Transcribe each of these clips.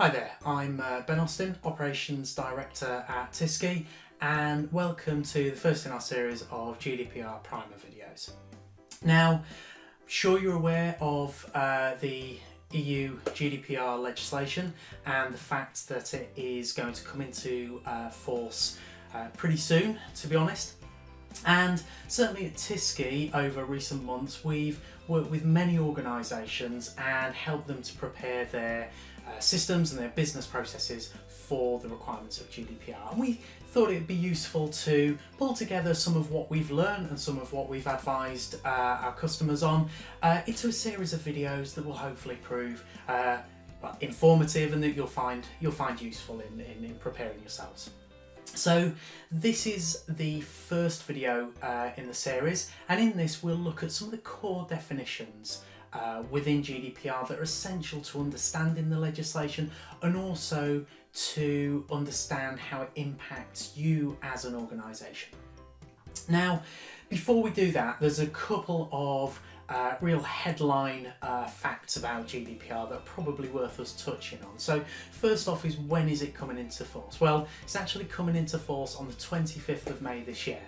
Hi there, I'm Ben Austin, Operations Director at Tisski, and welcome to the first in our series of GDPR primer videos. Now, I'm sure you're aware of the EU GDPR legislation and the fact that it is going to come into force pretty soon, to be honest. And certainly at Tisski, over recent months, we've worked with many organisations and helped them to prepare their systems and their business processes for the requirements of GDPR. And we thought it would be useful to pull together some of what we've learned and some of what we've advised our customers on into a series of videos that will hopefully prove informative and that you'll find useful in preparing yourselves. So this is the first video in the series, and in this we'll look at some of the core definitions within GDPR that are essential to understanding the legislation and also to understand how it impacts you as an organisation. Now, before we do that, there's a couple of real headline facts about GDPR that are probably worth us touching on. So first off is, when is it coming into force? Well, it's actually coming into force on the 25th of May this year.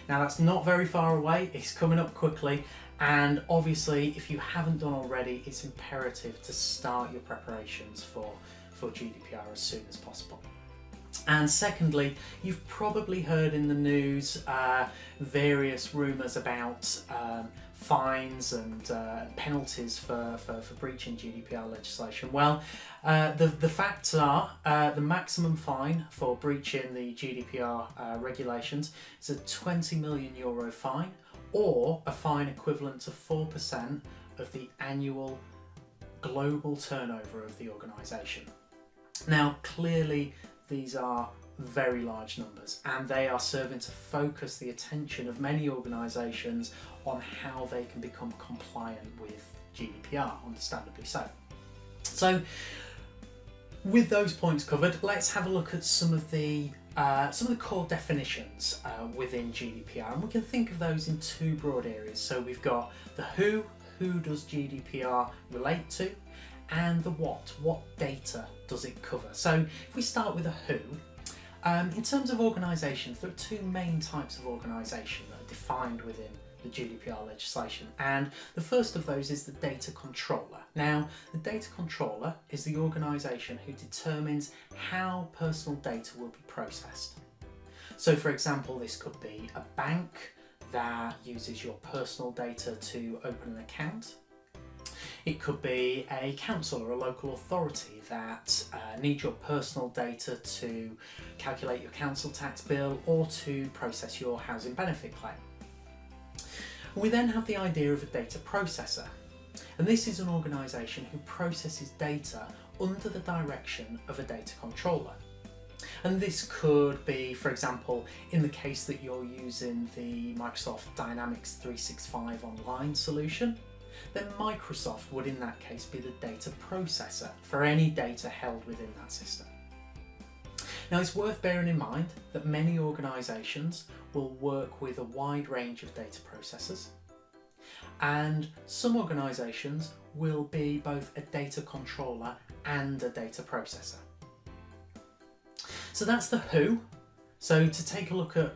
Now that's not very far away, it's coming up quickly, and obviously if you haven't done already, it's imperative to start your preparations for GDPR as soon as possible. And secondly, you've probably heard in the news various rumours about fines and penalties for breaching GDPR legislation. Well, the facts are the maximum fine for breaching the GDPR regulations is a €20 million fine, or a fine equivalent to 4% of the annual global turnover of the organisation. Now, clearly these are very large numbers, and they are serving to focus the attention of many organisations on how they can become compliant with GDPR, understandably so. So, with those points covered, let's have a look at some of the core definitions within GDPR, and we can think of those in two broad areas. So we've got the who does GDPR relate to, and the what data does it cover. So if we start with a who, in terms of organisations, there are two main types of organisation that are defined within the GDPR legislation, and the first of those is the data controller. Now, the data controller is the organisation who determines how personal data will be processed. So for example, this could be a bank that uses your personal data to open an account. It could be a council or a local authority that needs your personal data to calculate your council tax bill or to process your housing benefit claim. We then have the idea of a data processor, and this is an organisation who processes data under the direction of a data controller. And this could be, for example, in the case that you're using the Microsoft Dynamics 365 online solution, then Microsoft would in that case be the data processor for any data held within that system. Now, it's worth bearing in mind that many organisations will work with a wide range of data processors, and some organisations will be both a data controller and a data processor. So that's the who. So to take a look at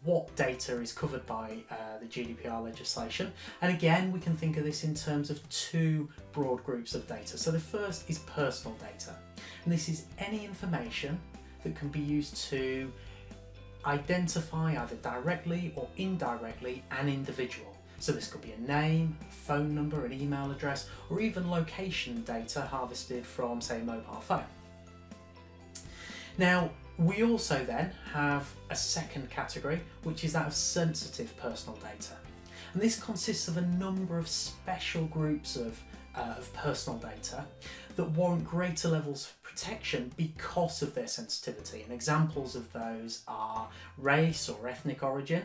what data is covered by the GDPR legislation, and again we can think of this in terms of two broad groups of data. So the first is personal data, and this is any information that can be used to identify either directly or indirectly an individual. So this could be a name, a phone number, an email address, or even location data harvested from, say, a mobile phone. Now, we also then have a second category, which is that of sensitive personal data. And this consists of a number of special groups of personal data that warrant greater levels of protection because of their sensitivity. And examples of those are race or ethnic origin,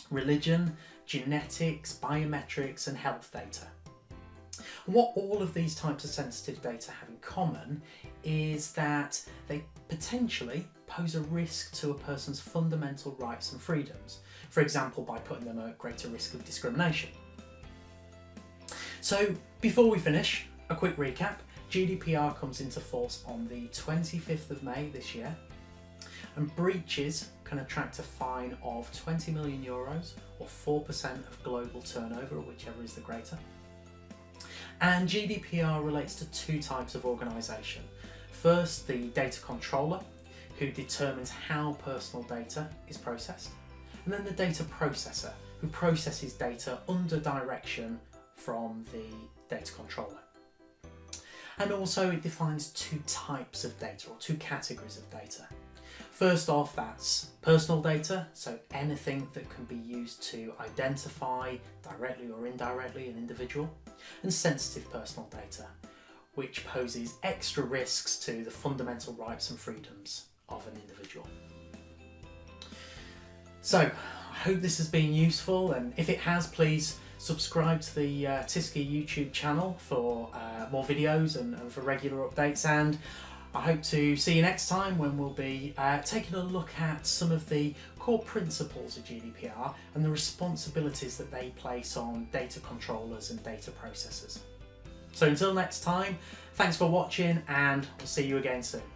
religion, genetics, biometrics, and health data. What all of these types of sensitive data have in common is that they potentially pose a risk to a person's fundamental rights and freedoms, for example by putting them at greater risk of discrimination. So before we finish, a quick recap. GDPR comes into force on the 25th of May this year, and breaches can attract a fine of 20 million euros or 4% of global turnover, whichever is the greater. And GDPR relates to two types of organisation. First, the data controller, who determines how personal data is processed, and then the data processor, who processes data under direction from the data controller. And also it defines two types of data, or two categories of data. First off, that's personal data, so anything that can be used to identify directly or indirectly an individual, and sensitive personal data, which poses extra risks to the fundamental rights and freedoms of an individual. So, I hope this has been useful, and if it has, please subscribe to the Tisski YouTube channel for more videos and for regular updates, and I hope to see you next time when we'll be taking a look at some of the core principles of GDPR and the responsibilities that they place on data controllers and data processors. So until next time, thanks for watching, and we'll see you again soon.